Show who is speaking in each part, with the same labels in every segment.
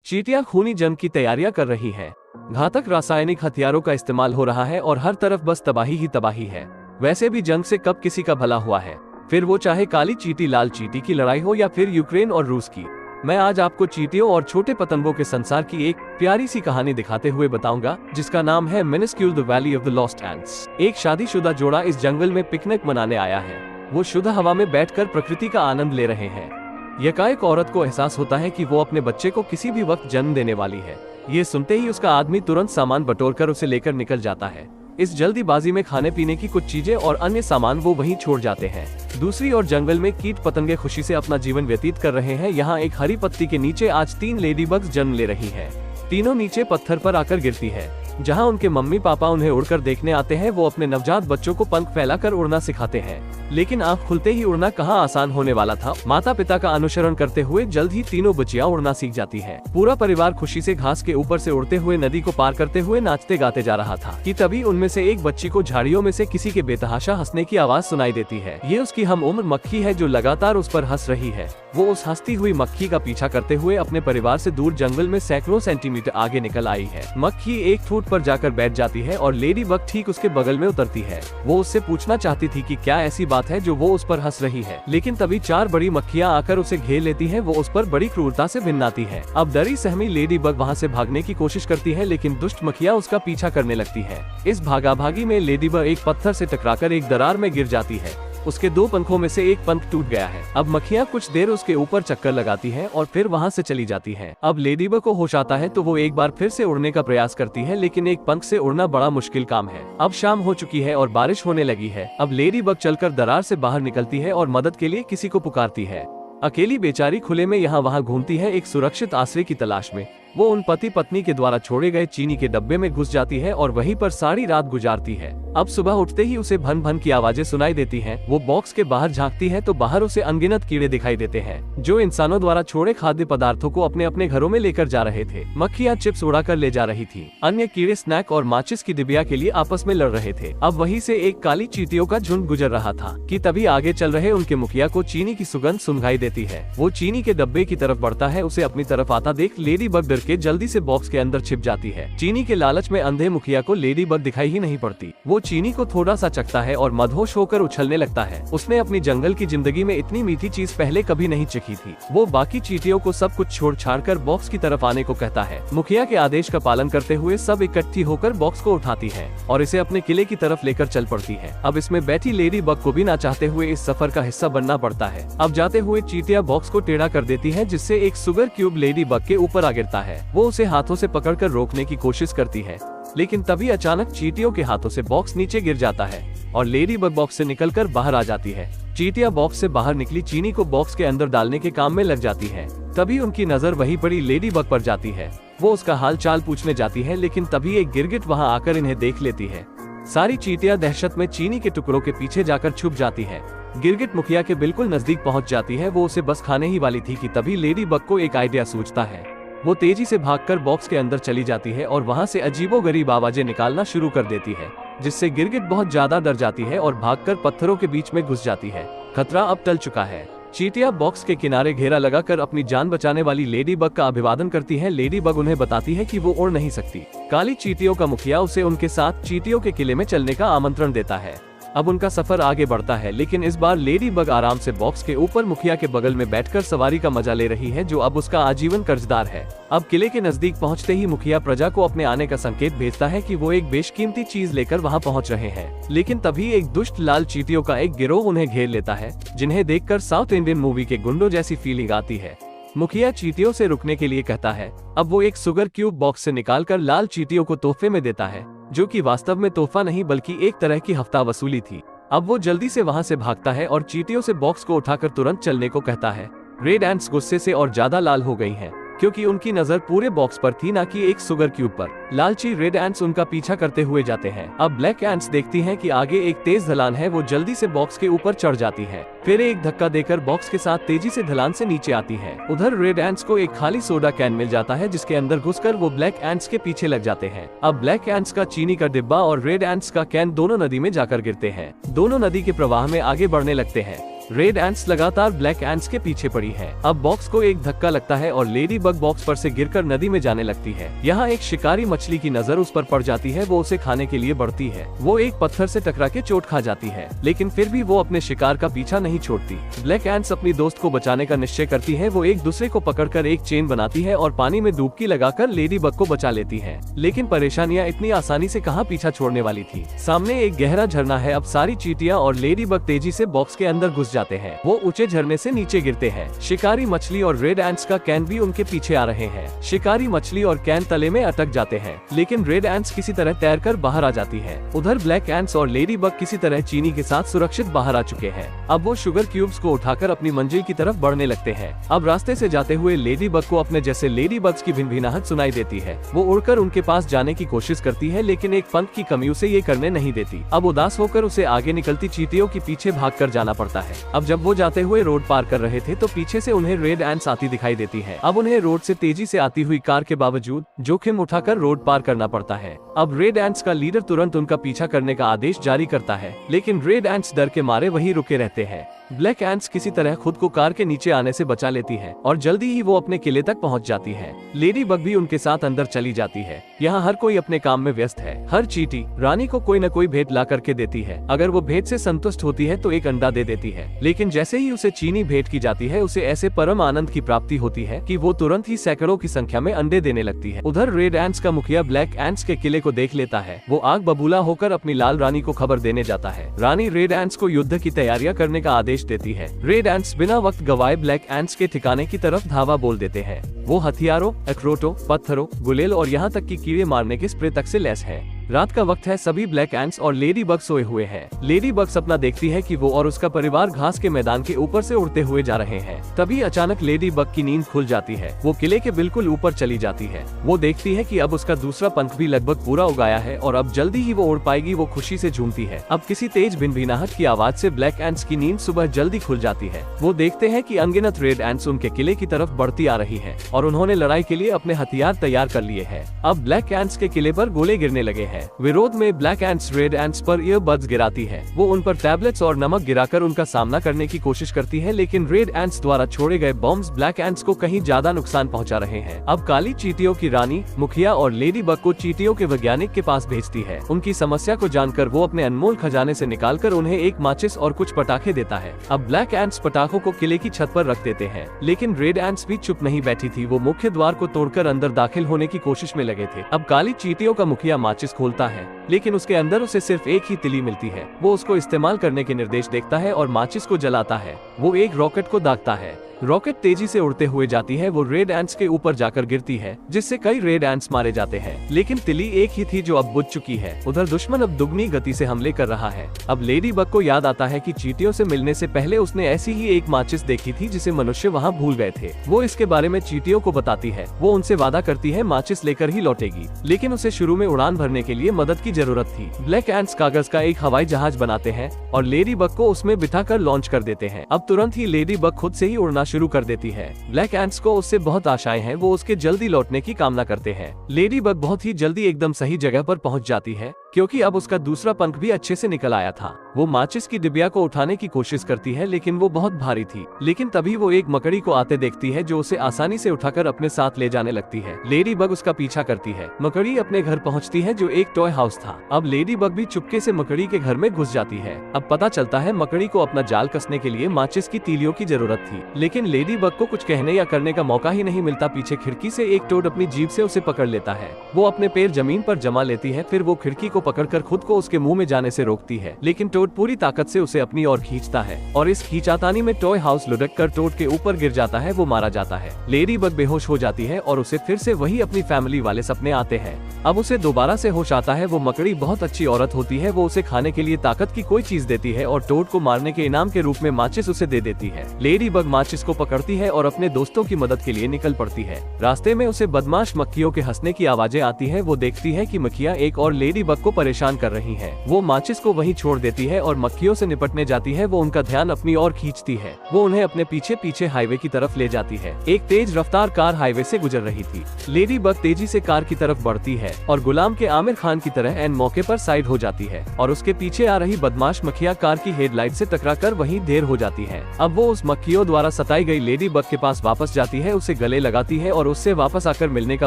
Speaker 1: चींटियां खूनी जंग की तैयारियां कर रही हैं। घातक रासायनिक हथियारों का इस्तेमाल हो रहा है और हर तरफ बस तबाही ही तबाही है। वैसे भी जंग से कब किसी का भला हुआ है, फिर वो चाहे काली चींटी लाल चींटी की लड़ाई हो या फिर यूक्रेन और रूस की। मैं आज आपको चींटियों और छोटे पतंगों के संसार की एक प्यारी सी कहानी दिखाते हुए बताऊंगा, जिसका नाम है minuscule the valley of the lost ants. एक शादीशुदा जोड़ा इस जंगल में पिकनिक मनाने आया है। वो शुद्ध हवा में बैठकर प्रकृति का आनंद ले रहे हैं। यकाएक औरत को एहसास होता है कि वो अपने बच्चे को किसी भी वक्त जन्म देने वाली है। ये सुनते ही उसका आदमी तुरंत सामान बटोरकर उसे लेकर निकल जाता है। इस जल्दीबाजी में खाने पीने की कुछ चीजें और अन्य सामान वो वहीं छोड़ जाते हैं। दूसरी ओर जंगल में कीट पतंगे खुशी से अपना जीवन व्यतीत कर रहे हैं। यहाँ एक हरी पत्ती के नीचे आज 3 लेडीबग्स जन्म ले रही हैं। तीनों नीचे पत्थर पर आकर गिरती है। जहाँ उनके मम्मी पापा उन्हें उड़कर देखने आते हैं, वो अपने नवजात बच्चों को पंख फैलाकर उड़ना सिखाते हैं। लेकिन आँख खुलते ही उड़ना कहाँ आसान होने वाला था। माता पिता का अनुसरण करते हुए जल्द ही तीनों बच्चियां उड़ना सीख जाती हैं। पूरा परिवार खुशी से घास के ऊपर से उड़ते हुए नदी को पार करते हुए नाचते गाते जा रहा था कि तभी उनमें से एक बच्ची को झाड़ियों में से किसी के बेतहाशा हंसने की आवाज सुनाई देती है। ये उसकी हम उम्र मक्खी है जो लगातार उस पर हंस रही है। वो उस हंसती हुई मक्खी का पीछा करते हुए अपने परिवार से दूर जंगल में सैकड़ों सेंटीमीटर आगे निकल आई है। मक्खी एक ठूंठ पर जाकर बैठ जाती है और लेडी बग ठीक उसके बगल में उतरती है। वो उससे पूछना चाहती थी कि क्या ऐसी बात है जो वो उस पर हंस रही है, लेकिन तभी 4 बड़ी मक्खियां आकर उसे घेर लेती हैं। वो उस पर बड़ी क्रूरता से भिन्नाती है। अब डरी सहमी लेडी बग वहाँ से भागने की कोशिश करती है, लेकिन दुष्ट मक्खियां उसका पीछा करने लगती है। इस भागाभागी में लेडी बग एक पत्थर से टकराकर एक दरार में गिर जाती है। उसके 2 पंखों में से एक पंख टूट गया है। अब मक्खियां कुछ देर उसके ऊपर चक्कर लगाती हैं और फिर वहां से चली जाती हैं। अब लेडीबग को होश आता है तो वो एक बार फिर से उड़ने का प्रयास करती है, लेकिन एक पंख से उड़ना बड़ा मुश्किल काम है। अब शाम हो चुकी है और बारिश होने लगी है। अब लेडीबग चलकर दरार से बाहर निकलती है और मदद के लिए किसी को पुकारती है। अकेली बेचारी खुले में यहाँ वहाँ घूमती है एक सुरक्षित आश्रय की तलाश में। वो उन पति पत्नी के द्वारा छोड़े गए चीनी के डब्बे में घुस जाती है और वहीं पर सारी रात गुजारती है। अब सुबह उठते ही उसे भन भन की आवाजें सुनाई देती हैं। वो बॉक्स के बाहर झांकती है तो बाहर उसे अनगिनत कीड़े दिखाई देते हैं, जो इंसानों द्वारा छोड़े खाद्य पदार्थों को अपने अपने घरों में लेकर जा रहे थे। मक्खियां चिप्स उड़ाकर ले जा रही थी। अन्य कीड़े स्नैक और माचिस की डिबिया के लिए आपस में लड़ रहे थे। अब वहीं से एक काली चींटियों का झुंड गुजर रहा था कि तभी आगे चल रहे उनके मुखिया को चीनी की सुगंध सुंघाई देती है। वो चीनी के डब्बे की तरफ बढ़ता है। उसे अपनी तरफ आता देख लेडी बग डर के जल्दी से बॉक्स के अंदर छिप जाती है। चीनी के लालच में अंधे मुखिया को लेडी बग दिखाई ही नहीं पड़ती। वो चीनी को थोड़ा सा चखता है और मदहोश होकर उछलने लगता है। उसने अपनी जंगल की जिंदगी में इतनी मीठी चीज पहले कभी नहीं चखी थी। वो बाकी चींटियों को सब कुछ छोड़ छाड़ कर बॉक्स की तरफ आने को कहता है। मुखिया के आदेश का पालन करते हुए सब इकट्ठी होकर बॉक्स को उठाती है और इसे अपने किले की तरफ लेकर चल पड़ती है। अब इसमें बैठी लेडी बग को भी ना चाहते हुए इस सफर का हिस्सा बनना पड़ता है। अब जाते हुए चींटियां बॉक्स को टेढ़ा कर देती है, जिससे एक सुगर क्यूब लेडी बग के ऊपर आ गिरता है। वो उसे हाथों से पकड़कर रोकने की कोशिश करती है, लेकिन तभी अचानक चींटियों के हाथों से बॉक्स नीचे गिर जाता है और लेडी बग बॉक्स से निकलकर बाहर आ जाती है। चींटियां बॉक्स से बाहर निकली चीनी को बॉक्स के अंदर डालने के काम में लग जाती है। तभी उनकी नजर वहीं पड़ी लेडी बग पर जाती है। वो उसका हाल चाल पूछने जाती है, लेकिन तभी एक गिरगिट वहां आकर इन्हें देख लेती है। सारी चींटियां दहशत में चीनी के टुकड़ों के पीछे जाकर छुप जाती है। गिरगिट मुखिया के बिल्कुल नजदीक पहुंच जाती है। वो उसे बस खाने ही वाली थी कि तभी लेडी बग को एक आइडिया सूझता है। वो तेजी से भागकर बॉक्स के अंदर चली जाती है और वहां से अजीबोगरीब आवाजें निकालना शुरू कर देती है, जिससे गिरगिट बहुत ज्यादा डर जाती है और भागकर पत्थरों के बीच में घुस जाती है। खतरा अब टल चुका है। चींटियां बॉक्स के किनारे घेरा लगाकर अपनी जान बचाने वाली लेडी बग का अभिवादन करती है। लेडी बग उन्हें बताती है कि वो उड़ नहीं सकती। काली चींटियों का मुखिया उसे उनके साथ चींटियों के किले में चलने का आमंत्रण देता है। अब उनका सफर आगे बढ़ता है, लेकिन इस बार लेडी बग आराम से बॉक्स के ऊपर मुखिया के बगल में बैठकर सवारी का मजा ले रही है, जो अब उसका आजीवन कर्जदार है। अब किले के नजदीक पहुंचते ही मुखिया प्रजा को अपने आने का संकेत भेजता है कि वो एक बेशकीमती चीज लेकर वहां पहुंच रहे हैं। लेकिन तभी एक दुष्ट लाल चींटियों का एक गिरोह उन्हें घेर लेता है, जिन्हें देखकर साउथ इंडियन मूवी के गुंडों जैसी फीलिंग आती है। मुखिया चींटियों से रुकने के लिए कहता है। अब वो एक सुगर क्यूब बॉक्स से निकालकर लाल चींटियों को तोहफे में देता है, जो कि वास्तव में तोहफा नहीं बल्कि एक तरह की हफ्ता वसूली थी। अब वो जल्दी से वहां से भागता है और चींटियों से बॉक्स को उठाकर तुरंत चलने को कहता है। रेड एंट्स गुस्से से और ज्यादा लाल हो गई हैं, क्योंकि उनकी नजर पूरे बॉक्स पर थी, न कि एक सुगर क्यूब पर। लालची रेड एंट्स उनका पीछा करते हुए जाते हैं। अब ब्लैक एंट्स देखती हैं कि आगे एक तेज ढलान है। वो जल्दी से बॉक्स के ऊपर चढ़ जाती है, फिर एक धक्का देकर बॉक्स के साथ तेजी से ढलान से नीचे आती है। उधर रेड एंट्स को एक खाली सोडा कैन मिल जाता है, जिसके अंदर घुसकर वो ब्लैक एंट्स के पीछे लग जाते हैं। अब ब्लैक एंट्स का चीनी का डिब्बा और रेड एंट्स का कैन दोनों नदी में जाकर गिरते हैं। दोनों नदी के प्रवाह में आगे बढ़ने लगते हैं। रेड एंट्स लगातार ब्लैक एंट्स के पीछे पड़ी है। अब बॉक्स को एक धक्का लगता है और लेडी बग बॉक्स पर से गिरकर नदी में जाने लगती है। यहाँ एक शिकारी मछली की नजर उस पर पड़ जाती है। वो उसे खाने के लिए बढ़ती है। वो एक पत्थर से टकरा के चोट खा जाती है, लेकिन फिर भी वो अपने शिकार का पीछा नहीं छोड़ती। ब्लैक एंट्स अपनी दोस्त को बचाने का निश्चय करती है। वो एक दूसरे को पकड़कर एक चेन बनाती है और पानी में डुबकी लगाकर लेडी बग को बचा लेती है। लेकिन परेशानियां इतनी आसानी से कहां पीछा छोड़ने वाली थी। सामने एक गहरा झरना है। अब सारी चींटियां और लेडी बग तेजी से बॉक्स के अंदर घुस जाते हैं। वो ऊंचे झरने से नीचे गिरते हैं। शिकारी मछली और रेड एंट्स का कैन भी उनके पीछे आ रहे हैं। शिकारी मछली और कैन तले में अटक जाते हैं, लेकिन रेड एंट्स किसी तरह तैरकर बाहर आ जाती है। उधर ब्लैक एंट्स और लेडी बग किसी तरह चीनी के साथ सुरक्षित बाहर आ चुके हैं। अब वो शुगर क्यूब्स को उठाकर अपनी मंजिल की तरफ बढ़ने लगते हैं। अब रास्ते से जाते हुए लेडी बग को अपने जैसे लेडी बग्स की भिनभिनाहट सुनाई देती है। वो उड़कर उनके पास जाने की कोशिश करती है, लेकिन एक पंख की कमी उसे ये करने नहीं देती। अब उदास होकर उसे आगे निकलती चींटियों के पीछे भागकर जाना पड़ता है। अब जब वो जाते हुए रोड पार कर रहे थे तो पीछे से उन्हें रेड एंट्स आती दिखाई देती है। अब उन्हें रोड से तेजी से आती हुई कार के बावजूद जोखिम उठाकर रोड पार करना पड़ता है। अब रेड एंट्स का लीडर तुरंत उनका पीछा करने का आदेश जारी करता है, लेकिन रेड एंट्स डर के मारे वहीं रुके रहते हैं। ब्लैक एंट्स किसी तरह खुद को कार के नीचे आने से बचा लेती है और जल्दी ही वो अपने किले तक पहुंच जाती है। लेडी बग भी उनके साथ अंदर चली जाती है। यहाँ हर कोई अपने काम में व्यस्त है। हर चींटी रानी को कोई न कोई भेंट ला करके देती है। अगर वो भेंट से संतुष्ट होती है तो एक अंडा दे देती है, लेकिन जैसे ही उसे चीनी भेंट की जाती है उसे ऐसे परम आनंद की प्राप्ति होती है कि वो तुरंत ही सैकड़ों की संख्या में अंडे देने लगती है। उधर रेड एंट्स का मुखिया ब्लैक एंट्स के किले को देख लेता है। वो आग बबूला होकर अपनी लाल रानी को खबर देने जाता है। रानी रेड एंट्स को युद्ध की तैयारियां करने का आदेश देती है। रेड एंट्स बिना वक्त गवाए ब्लैक एंट्स के ठिकाने की तरफ धावा बोल देते हैं। वो हथियारों, अखरोटों, पत्थरों, गुलेल और यहाँ तक कि कीड़े मारने के स्प्रे तक से लैस है। रात का वक्त है। सभी ब्लैक एंट्स और लेडी बग सोए हुए हैं। लेडी बग सपना देखती है कि वो और उसका परिवार घास के मैदान के ऊपर से उड़ते हुए जा रहे हैं। तभी अचानक लेडी बग की नींद खुल जाती है। वो किले के बिल्कुल ऊपर चली जाती है। वो देखती है कि अब उसका दूसरा पंख भी लगभग पूरा उगाया है और अब जल्दी ही वो उड़ पाएगी। वो खुशी से झूमती है। अब किसी तेज भिनभिनाहट की आवाज से ब्लैक एंट्स की नींद सुबह जल्दी खुल जाती है। वो देखते हैं कि अनगिनत रेड एंट्स उनके किले की तरफ बढ़ती आ रही है और उन्होंने लड़ाई के लिए अपने हथियार तैयार कर लिए हैं। अब ब्लैक एंट्स के किले पर गोले गिरने लगे हैं। विरोध में ब्लैक एंट्स रेड एंट्स पर ईयरबड्स गिराती है। वो उन पर टैबलेट्स और नमक गिराकर उनका सामना करने की कोशिश करती है, लेकिन रेड एंट्स द्वारा छोड़े गए बॉम्ब्स ब्लैक एंट्स को कहीं ज्यादा नुकसान पहुंचा रहे हैं। अब काली चींटियों की रानी मुखिया और लेडी बग को चींटियों के वैज्ञानिक के पास भेजती है। उनकी समस्या को जानकर वो अपने अनमोल खजाने से निकालकर उन्हें एक माचिस और कुछ पटाखे देता है। अब ब्लैक एंट्स पटाखों को किले की छत पर रख देते हैं, लेकिन रेड एंट्स भी चुप नहीं बैठी थी। वो मुख्य द्वार को तोड़कर अंदर दाखिल होने की कोशिश में लगे थे। अब काली चींटियों का मुखिया माचिस खोलता है, लेकिन उसके अंदर उसे सिर्फ एक ही तिली मिलती है। वो उसको इस्तेमाल करने के निर्देश देखता है और माचिस को जलाता है। वो एक रॉकेट को दागता है। रॉकेट तेजी से उड़ते हुए जाती है। वो रेड एंट्स के ऊपर जाकर गिरती है, जिससे कई रेड एंट्स मारे जाते हैं, लेकिन तिली एक ही थी जो अब बुझ चुकी है। उधर दुश्मन अब दुगनी गति से हमले कर रहा है। अब लेडी बग को याद आता है कि चींटियों से मिलने से पहले उसने ऐसी ही एक माचिस देखी थी जिसे मनुष्य वहाँ भूल गए थे। वो इसके बारे में चींटियों को बताती है। वो उनसे वादा करती है माचिस लेकर ही लौटेगी, लेकिन उसे शुरू में उड़ान भरने के लिए मदद की जरूरत थी। ब्लैक एंट्स कागज का एक हवाई जहाज बनाते हैं और लेडी बग को उसमें बिठाकर लॉन्च कर देते हैं। अब तुरंत ही लेडी बग खुद से ही उड़ना शुरू कर देती है। ब्लैक एंट्स को उससे बहुत आशाएं हैं। वो उसके जल्दी लौटने की कामना करते हैं। लेडी बग बहुत ही जल्दी एकदम सही जगह पर पहुंच जाती है, क्योंकि अब उसका दूसरा पंख भी अच्छे से निकल आया था। वो माचिस की डिबिया को उठाने की कोशिश करती है, लेकिन वो बहुत भारी थी। लेकिन तभी वो एक मकड़ी को आते देखती है जो उसे आसानी से उठाकर अपने साथ ले जाने लगती है। लेडी बग उसका पीछा करती है। मकड़ी अपने घर पहुंचती है जो एक टॉय हाउस था। अब लेडी बग भी चुपके से मकड़ी के घर में घुस जाती है। अब पता चलता है मकड़ी को अपना जाल कसने के लिए माचिस की तीलियों की जरूरत थी, लेकिन लेडी बग को कुछ कहने या करने का मौका ही नहीं मिलता। पीछे खिड़की से एक टोड अपनी जीभ से उसे पकड़ लेता है। वो अपने पैर जमीन पर जमा लेती है। फिर वो खिड़की को पकड़कर खुद को उसके मुंह में जाने से रोकती है, लेकिन टोड पूरी ताकत से उसे अपनी ओर खींचता है और इस खींचातानी में टॉय हाउस लुढ़क कर टोड के ऊपर गिर जाता है। वो मारा जाता है। लेडी बग बेहोश हो जाती है और उसे फिर से वही अपनी फैमिली वाले सपने आते हैं। अब उसे दोबारा से होश आता है। वो मकड़ी बहुत अच्छी औरत होती है। वो उसे खाने के लिए ताकत की कोई चीज देती है और टोड को मारने के इनाम के रूप में माचिस उसे दे देती है। लेडी बग माचिस को पकड़ती है और अपने दोस्तों की मदद के लिए निकल पड़ती है। रास्ते में उसे बदमाश मक्खियों के हंसने की आवाजें आती है। वो देखती है कि मक्खियाँ एक और लेडी बग को परेशान कर रही हैं। वो माचिस को वहीं छोड़ देती है और मक्खियों से निपटने जाती है। वो उनका ध्यान अपनी ओर खींचती है। वो उन्हें अपने पीछे पीछे हाईवे की तरफ ले जाती है। एक तेज रफ्तार कार हाईवे से गुजर रही थी। लेडी बग तेजी से कार की तरफ बढ़ती है और गुलाम के आमिर खान की तरह एन मौके पर साइड हो जाती है और उसके पीछे आ रही बदमाश मक्खियां कार की हेडलाइट से टकराकर वहीं ढेर हो जाती है। अब वो उस मक्खियों द्वारा सताई गई लेडी बग के पास वापस जाती है, उसे गले लगाती है और उससे वापस आकर मिलने का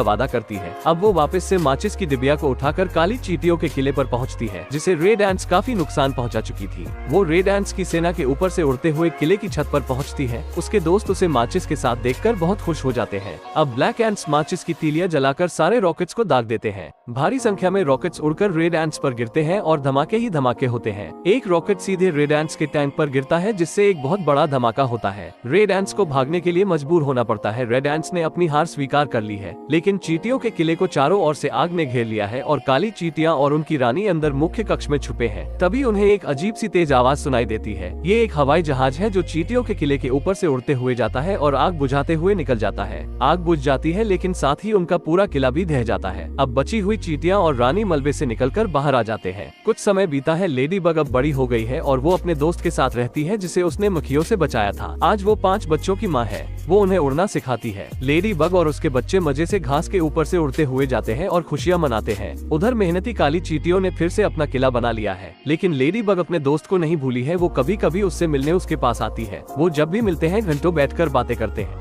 Speaker 1: वादा करती है। अब वो वापस से माचिस की डिबिया को उठाकर काली चींटियों के किले पर पहुंचती है, जिसे रेड एंट्स काफी नुकसान पहुंचा चुकी थी। वो रेड एंट्स की सेना के ऊपर से उड़ते हुए किले की छत पर पहुंचती है। उसके दोस्त उसे माचिस के साथ देखकर बहुत खुश हो जाते हैं। अब ब्लैक एंट्स माचिस की तीलियां जलाकर सारे रॉकेट्स को दाग देते हैं। भारी संख्या में रॉकेट्स उड़कर रेड एंट्स पर गिरते हैं और धमाके ही धमाके होते हैं। एक रॉकेट सीधे रेड एंट्स के टैंक पर गिरता है, जिससे एक बहुत बड़ा धमाका होता है। रेड एंट्स को भागने के लिए मजबूर होना पड़ता है। रेड एंट्स ने अपनी हार स्वीकार कर ली है, लेकिन चींटियों के किले को चारों ओर से आग ने घेर लिया है और काली चींटियां और उनकी रानी अंदर मुख्य कक्ष में छुपे हैं। तभी उन्हें एक अजीब सी तेज आवाज सुनाई देती है। ये एक हवाई जहाज है जो चींटियों के किले के ऊपर से उड़ते हुए जाता है और आग बुझाते हुए निकल जाता है। आग बुझ जाती है, लेकिन साथ ही उनका पूरा किला भी ढह जाता है। अब बची हुई चींटियां और रानी मलबे से निकलकर बाहर आ जाते हैं। कुछ समय बीता है। लेडी बग अब बड़ी हो गई है और वो अपने दोस्त के साथ रहती है, जिसे उसने मक्खियों से बचाया था। आज वो 5 बच्चों की माँ है। वो उन्हें उड़ना सिखाती है। लेडी बग और उसके बच्चे मजे से घास के ऊपर से उड़ते हुए जाते हैं और खुशियां मनाते हैं। उधर मेहनती काली चींटियों ने फिर से अपना किला बना लिया है, लेकिन लेडी बग अपने दोस्त को नहीं भूली है। वो कभी कभी उससे मिलने उसके पास आती है। वो जब भी मिलते हैं घंटों बैठकर बातें करते हैं।